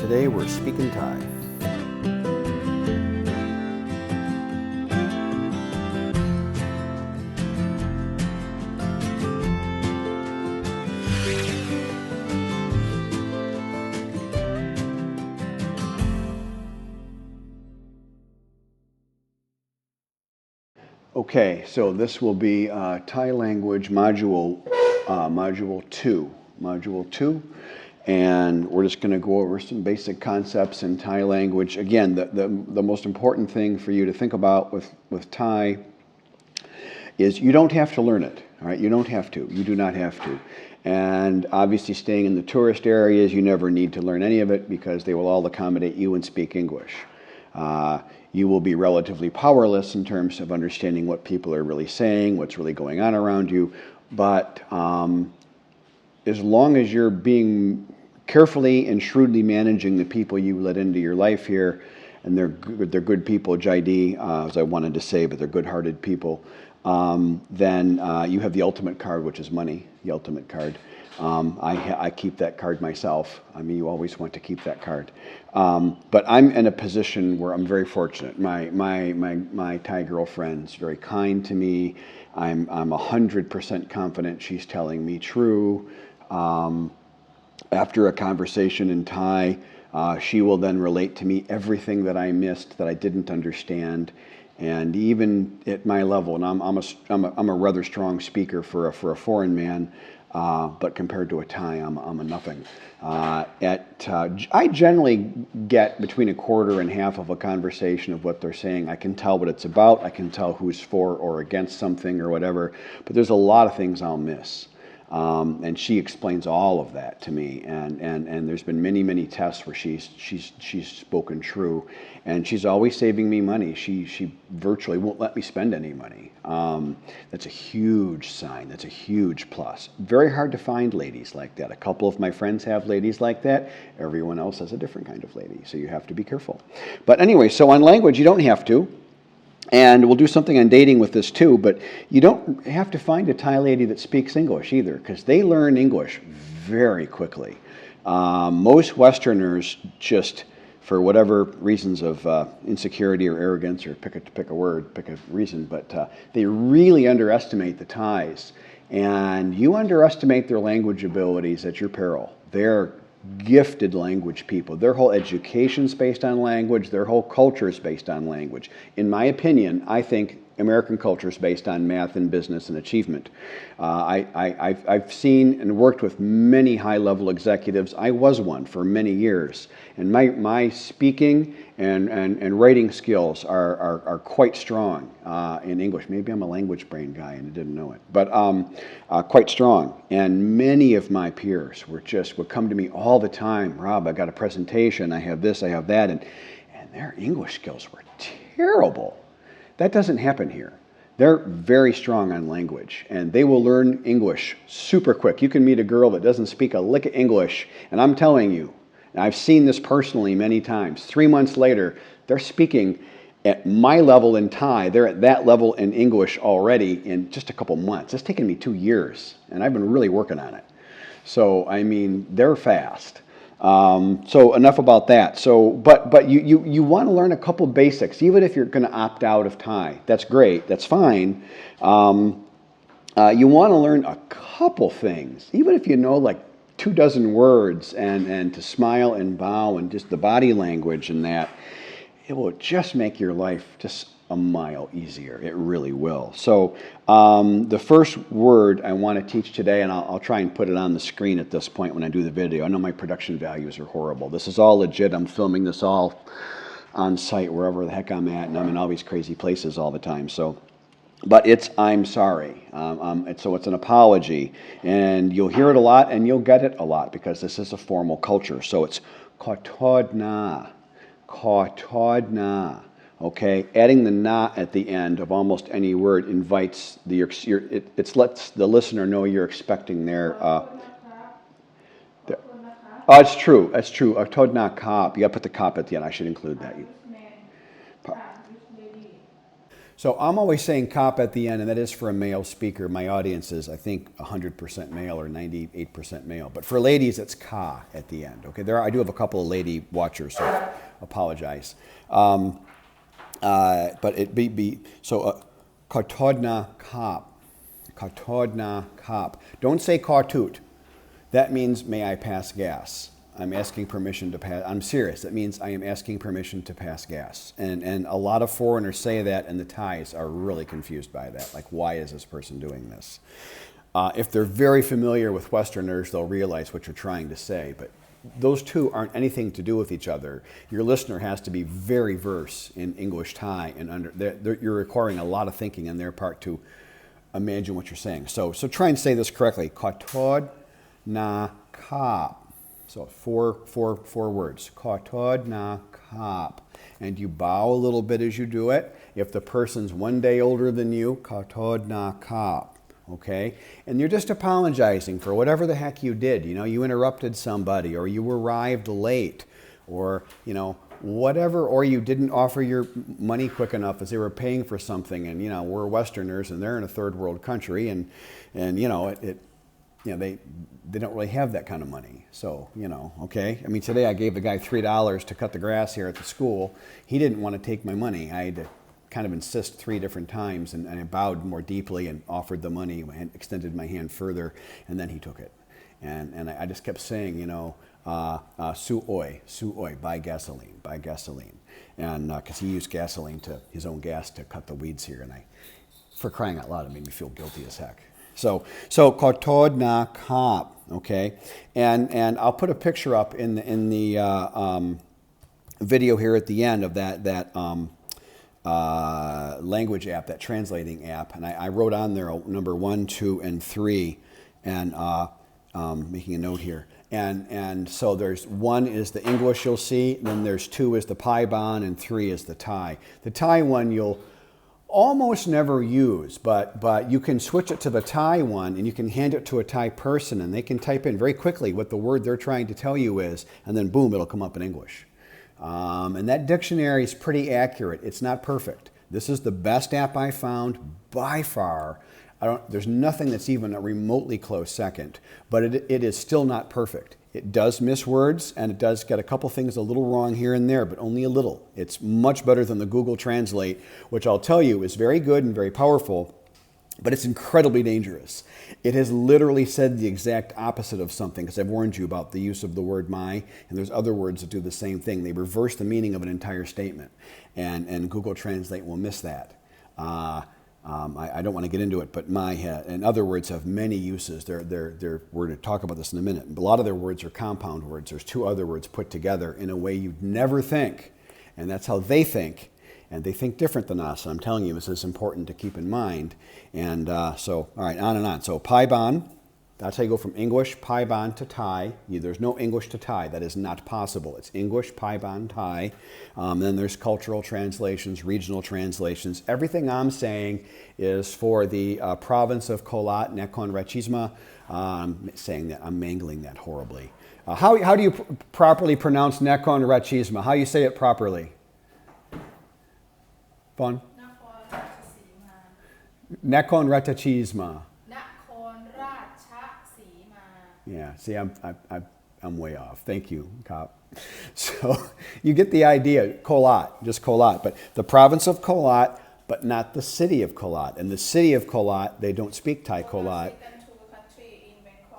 Today we're speaking Thai. Okay, so this will be Thai language module 2, and we're just going to go over some basic concepts in Thai language. Again, the most important thing for you to think about with Thai is you don't have to learn it, all right? You don't have to. You do not have to. And obviously staying in the tourist areas, you never need to learn any of it because they will all accommodate you and speak English. You will be relatively powerless in terms of understanding what people are really saying, what's really going on around you. But as long as you're being carefully and shrewdly managing the people you let into your life here, and they're good people, Jaidi, as I wanted to say, but they're good-hearted people, then you have the ultimate card, which is money, the ultimate card. I keep that card myself. I mean, you always want to keep that card. But I'm in a position where I'm very fortunate. My Thai girlfriend's very kind to me. I'm 100% confident she's telling me true. After a conversation in Thai, she will then relate to me everything that I missed, that I didn't understand. And even at my level, and I'm a rather strong speaker for a foreign man, but compared to a Thai, I'm a nothing. I generally get between a quarter and half of a conversation of what they're saying. I can tell what it's about. I can tell who's for or against something or whatever. But there's a lot of things I'll miss. And she explains all of that to me, and there's been many tests where she's spoken true, and she's always saving me money. She virtually won't let me spend any money. That's a huge sign. That's a huge plus. Very hard to find ladies like that. A couple of my friends have ladies like that. Everyone else has a different kind of lady, so you have to be careful. But anyway, so on language, you don't have to. And we'll do something on dating with this too, but you don't have to find a Thai lady that speaks English either, because they learn English very quickly. Most Westerners just, for whatever reasons of insecurity or arrogance, or pick a reason, but they really underestimate the Thais. And you underestimate their language abilities at your peril. They're gifted language people. Their whole education's based on language. Their whole culture is based on language. In my opinion, I think American culture is based on math and business and achievement. I've seen and worked with many high-level executives. I was one for many years. And my speaking and writing skills are quite strong in English. Maybe I'm a language brain guy and I didn't know it, but quite strong. And many of my peers would come to me all the time. Rob, I got a presentation. I have this, I have that, and their English skills were terrible. That doesn't happen here. They're very strong on language, and they will learn English super quick. You can meet a girl that doesn't speak a lick of English, and I'm telling you, and I've seen this personally many times, 3 months later, they're speaking at my level in Thai. They're at that level in English already in just a couple months. It's taken me 2 years, and I've been really working on it. So, I mean, they're fast. So enough about that. So, but you want to learn a couple basics, even if you're going to opt out of Thai. That's great. That's fine. You want to learn a couple things, even if you know like 24 words, and to smile and bow and just the body language and that. It will just make your life just a mile easier. It really will. So the first word I want to teach today, and I'll try and put it on the screen at this point when I do the video. I know my production values are horrible. This is all legit. I'm filming this all on site wherever the heck I'm at, and I'm in all these crazy places all the time. So, but it's I'm sorry. So it's an apology, and you'll hear it a lot, and you'll get it a lot because this is a formal culture. So it's kotodna. Kotodna. Okay, adding the na at the end of almost any word invites it lets the listener know you're expecting their. It's true. That's true. Todna kop. You got to put the kop at the end. I should include that. So I'm always saying cop at the end, and that is for a male speaker. My audience is, I think, 100% male or 98% male. But for ladies, it's ka at the end. Okay, I do have a couple of lady watchers, so apologize. But it be so katodna kop, katodna kop. Don't say kartut. That means may I pass gas. I'm asking permission to pass. I'm serious. That means I am asking permission to pass gas. And a lot of foreigners say that, and the Thais are really confused by that. Like, why is this person doing this? If they're very familiar with Westerners, they'll realize what you're trying to say. But those two aren't anything to do with each other. Your listener has to be very versed in English Thai, and you're requiring a lot of thinking on their part to imagine what you're saying. So try and say this correctly. Katod na kap. So four words. Katod na kap. And you bow a little bit as you do it. If the person's one day older than you, katod na kap. Okay? And you're just apologizing for whatever the heck you did. You know, you interrupted somebody, or you arrived late, or, you know, whatever, or you didn't offer your money quick enough as they were paying for something. And, you know, we're Westerners and they're in a third world country, and you know, they don't really have that kind of money. So, you know, okay. I mean, today I gave the guy $3 to cut the grass here at the school. He didn't want to take my money. I had to kind of insist 3 different times, and I bowed more deeply and offered the money and extended my hand further, and then he took it. And I just kept saying, you know, su oi, buy gasoline. And because he used gasoline his own gas to cut the weeds here, and for crying out loud, it made me feel guilty as heck. So katod na kap, okay, and I'll put a picture up in the video here at the end of that language app, that translating app, and I wrote on there number 1, 2, and 3, and making a note here. And so there's 1 is the English you'll see, then there's 2 is the Pai Ban, and 3 is the Thai. The Thai one you'll almost never use, but you can switch it to the Thai one, and you can hand it to a Thai person, and they can type in very quickly what the word they're trying to tell you is, and then boom, it'll come up in English. And that dictionary is pretty accurate. It's not perfect. This is the best app I found by far. There's nothing that's even a remotely close second, but it is still not perfect. It does miss words, and it does get a couple things a little wrong here and there, but only a little. It's much better than the Google Translate, which I'll tell you is very good and very powerful, but it's incredibly dangerous. It has literally said the exact opposite of something, because I've warned you about the use of the word my, and there's other words that do the same thing. They reverse the meaning of an entire statement, and Google Translate will miss that. I don't want to get into it, but my and other words have many uses. We're going to talk about this in a minute. A lot of their words are compound words. There's 2 other words put together in a way you'd never think, and that's how they think. And they think different than us. I'm telling you, this is important to keep in mind. And all right, on and on. So Pai Ban, that's how you go from English, Pai Ban to Thai. There's no English to Thai. That is not possible. It's English, Pai Ban, Thai. Then there's cultural translations, regional translations. Everything I'm saying is for the province of Kolat, Nakhon Ratchasima. I'm saying that, I'm mangling that horribly. How do you properly pronounce Nakhon Ratchasima? How do you say it properly? Fun? Nakhon Ratchasima. Yeah, see, I'm way off. Thank you, Cop. So you get the idea. Kolat, just Kolat, but the province of Kolat, but not the city of Kolat. And the city of Kolat, they don't speak Thai Kolat.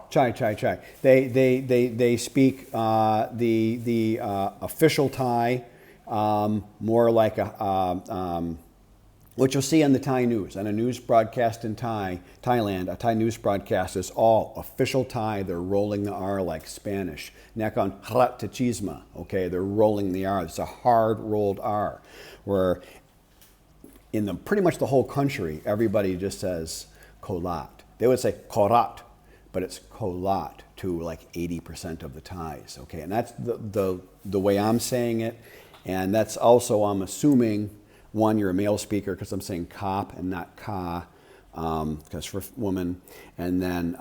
Chai. They speak the official Thai, more like what you'll see on the Thai news, on a news broadcast in Thailand, a Thai news broadcast is all official Thai. They're rolling the R like Spanish. Nakhon Ratchasima, okay, they're rolling the R. It's a hard rolled R, where in pretty much the whole country, everybody just says Kolat. They would say Korat, but it's Kolat to like 80% of the Thais, okay? And that's the way I'm saying it, and that's also, I'm assuming, one, you're a male speaker, because I'm saying kop and not ka, because for woman. And then,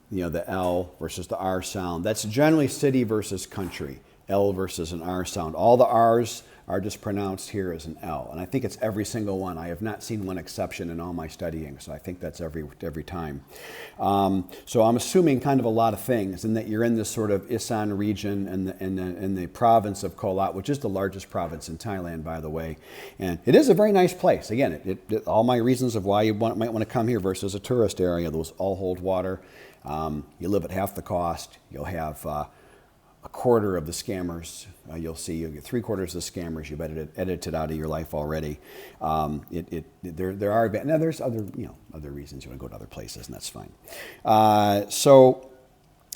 the L versus the R sound. That's generally city versus country. L versus an R sound. All the R's are just pronounced here as an L. And I think it's every single one. I have not seen one exception in all my studying, so I think that's every time. So I'm assuming kind of a lot of things, and that you're in this sort of Isan region in the province of Kolat, which is the largest province in Thailand, by the way. And it is a very nice place. Again, all my reasons of why you might want to come here versus a tourist area. Those all hold water. You live at half the cost. You'll have a quarter of the scammers. You'll get 3/4 of the scammers. You've edited out of your life already. There are now there's other reasons you want to go to other places, and that's fine. So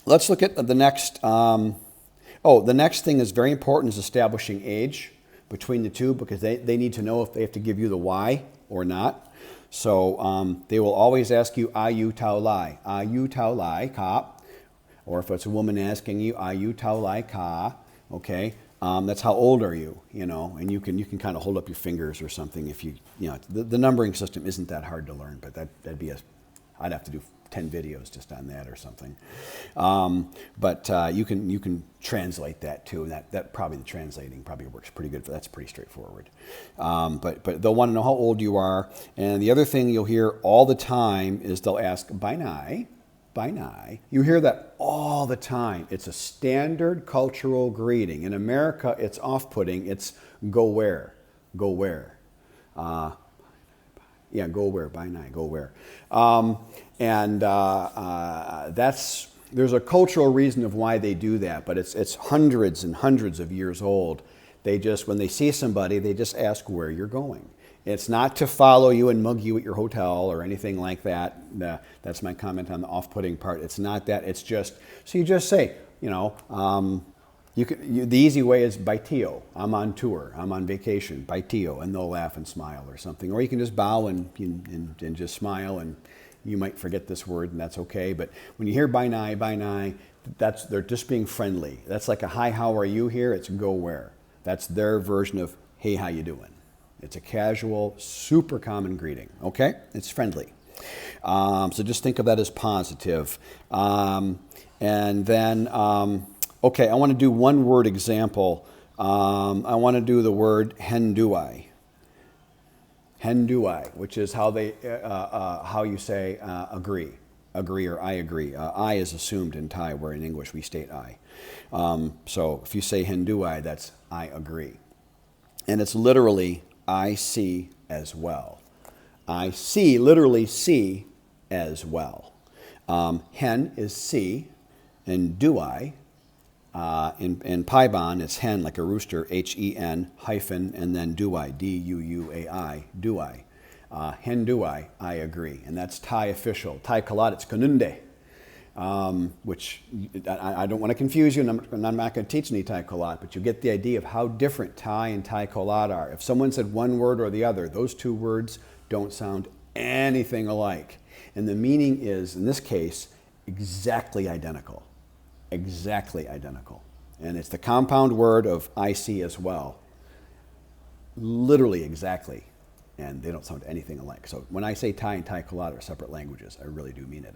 let's look at the next. The next thing is very important is establishing age between the two, because they need to know if they have to give you the Y or not. So they will always ask you, "Ayu tau lai?" "Ayu tau lai ka?" Or if it's a woman asking you, "Ayu tau lai ka?" Okay, that's how old are you? And you can kind of hold up your fingers or something if the numbering system isn't that hard to learn, but I'd have to do 10 videos just on that or something. But you can translate that too, and that probably the translating probably works pretty good. That's pretty straightforward. But they'll want to know how old you are. And the other thing you'll hear all the time is they'll ask, "Bai nai?" "Bai nai?" You hear that all the time. It's a standard cultural greeting. In America, it's off-putting. It's "go where?" "Go where?" Yeah, "go where?" "Bai nai?" "Go where?" There's a cultural reason of why they do that, but it's hundreds and hundreds of years old. When they see somebody, they just ask where you're going. It's not to follow you and mug you at your hotel or anything like that. That's my comment on the off-putting part. It's not that. It's just, so you just say, the easy way is "Baitio." "I'm on tour. I'm on vacation." "Baitio," and they'll laugh and smile or something. Or you can just bow and just smile, and you might forget this word, and that's okay. But when you hear "Bai nai," they're just being friendly. That's like a "Hi, how are you" here. It's "Go where." That's their version of "Hey, how you doing?" It's a casual, super common greeting, okay? It's friendly. So just think of that as positive. And then, I want to do one word example. I want to do the word "henduai." "Henduai," which is how you say agree. Agree or "I agree." I is assumed in Thai, where in English we state I. So if you say "henduai," that's "I agree." And it's literally "I see as well." I see, literally see as well. Hen is see, and duai, in Paiban, it's hen, like a rooster, Hen, hyphen, and then duai, Duuai, duai. Hen duai, "I agree." And that's Thai official. Thai Kalat, it's Kanunde. Which I don't want to confuse you, and I'm not going to teach any Thai Kalat, but you get the idea of how different Thai and Thai Kalat are. If someone said one word or the other, those two words don't sound anything alike. And the meaning is, in this case, exactly identical. Exactly identical. And it's the compound word of "I see as well." Literally exactly. And they don't sound anything alike. So when I say Thai and Thai Kalat are separate languages, I really do mean it.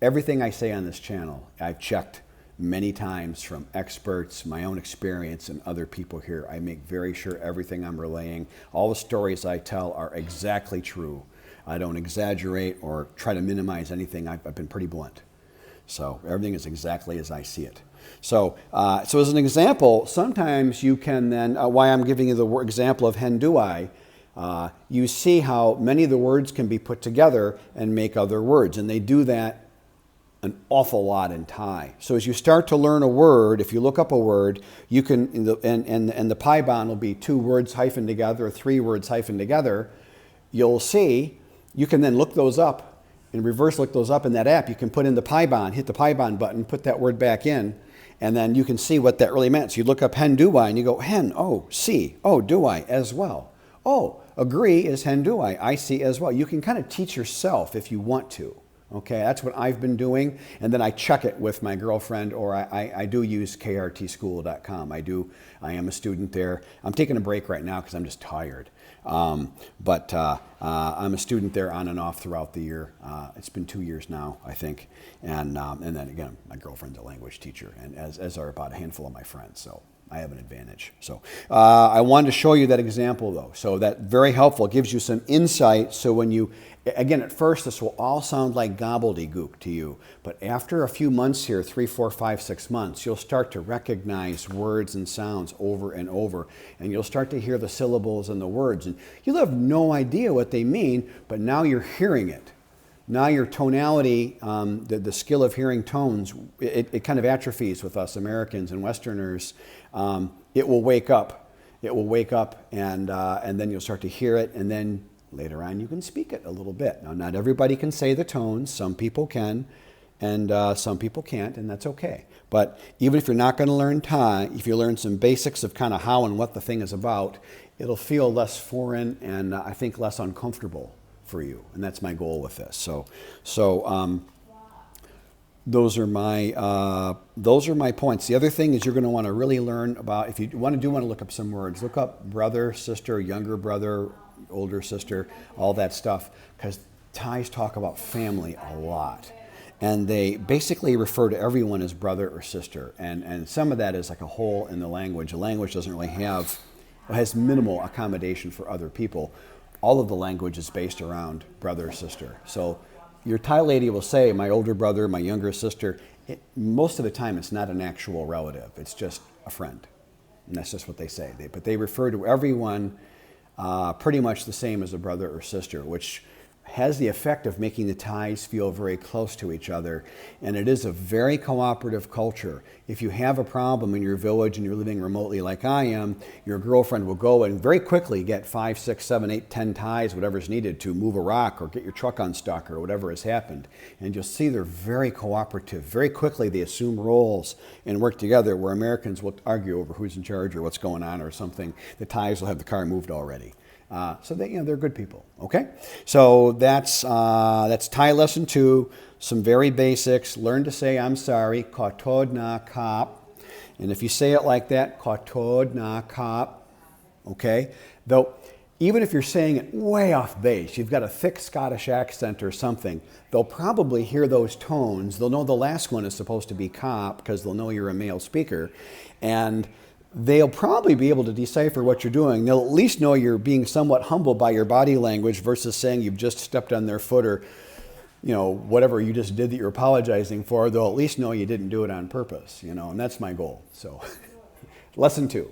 Everything I say on this channel, I've checked many times from experts, my own experience, and other people here. I make very sure everything I'm relaying, all the stories I tell are exactly true. I don't exaggerate or try to minimize anything. I've been pretty blunt. So everything is exactly as I see it. So as an example, sometimes you can then, why I'm giving you the example of "henduai," you see how many of the words can be put together and make other words. And they do that an awful lot in Thai. So as you start to learn a word, if you look up a word, you can, and the Paiban will be 2 words hyphened together or 3 words hyphened together, you'll see, you can then look those up and reverse look those up in that app. You can put in the Paiban, hit the Paiban button, put that word back in, and then you can see what that really meant. So you look up "hen duai" and you go, hen, oh, see, oh, duai as well. Oh, agree is "hen duai, I see as well." You can kind of teach yourself if you want to. Okay, that's what I've been doing, and then I check it with my girlfriend, or I do use krtschool.com. I am a student there. I'm taking a break right now because I'm just tired. But I'm a student there on and off throughout the year. It's been 2 years now, I think, and then again, my girlfriend's a language teacher, and as are about a handful of my friends. So I have an advantage. So I wanted to show you that example, though. So that very helpful. It gives you some insight. So when you, again, at first, this will all sound like gobbledygook to you. But after a few months here, 3, 4, 5, 6 months, you'll start to recognize words and sounds over and over. And you'll start to hear the syllables and the words. And you'll have no idea what they mean, but now you're hearing it. Now your tonality, the skill of hearing tones, it kind of atrophies with us Americans and Westerners. It will wake up. It will wake up, and then you'll start to hear it, and then later on you can speak it a little bit. Now, not everybody can say the tones. Some people can, and some people can't, and that's okay. But even if you're not going to learn Thai, if you learn some basics of kind of how and what the thing is about, it'll feel less foreign and I think less uncomfortable for you, and that's my goal with this. So those are my points. The other thing is you're going to want to really learn about, if you want to look up some words, look up brother, sister, younger brother, older sister, all that stuff, because Thais talk about family a lot. And they basically refer to everyone as brother or sister. And some of that is like a hole in the language. The language doesn't really has minimal accommodation for other people. All of the language is based around brother or sister. So your Thai lady will say, my older brother, my younger sister. Most of the time, it's not an actual relative. It's just a friend. And that's just what they say. But they refer to everyone pretty much the same as a brother or sister, which has the effect of making the Thais feel very close to each other. And it is a very cooperative culture. If you have a problem in your village and you're living remotely like I am, your girlfriend will go and very quickly get 5, 6, 7, 8, 10 Thais, whatever's needed to move a rock or get your truck unstuck or whatever has happened. And you'll see they're very cooperative. Very quickly they assume roles and work together, where Americans will argue over who's in charge or what's going on or something. The Thais will have the car moved already. So they're good people. Okay, so that's Thai lesson 2. Some very basics. Learn to say I'm sorry. Khot thod na kap. And if you say it like that, khot thod na kap. Okay, though even if you're saying it way off base, you've got a thick Scottish accent or something, they'll probably hear those tones. They'll know the last one is supposed to be kap because they'll know you're a male speaker, and they'll probably be able to decipher what you're doing. They'll at least know you're being somewhat humbled by your body language versus saying you've just stepped on their foot or, whatever you just did that you're apologizing for. They'll at least know you didn't do it on purpose, and that's my goal. So, lesson 2.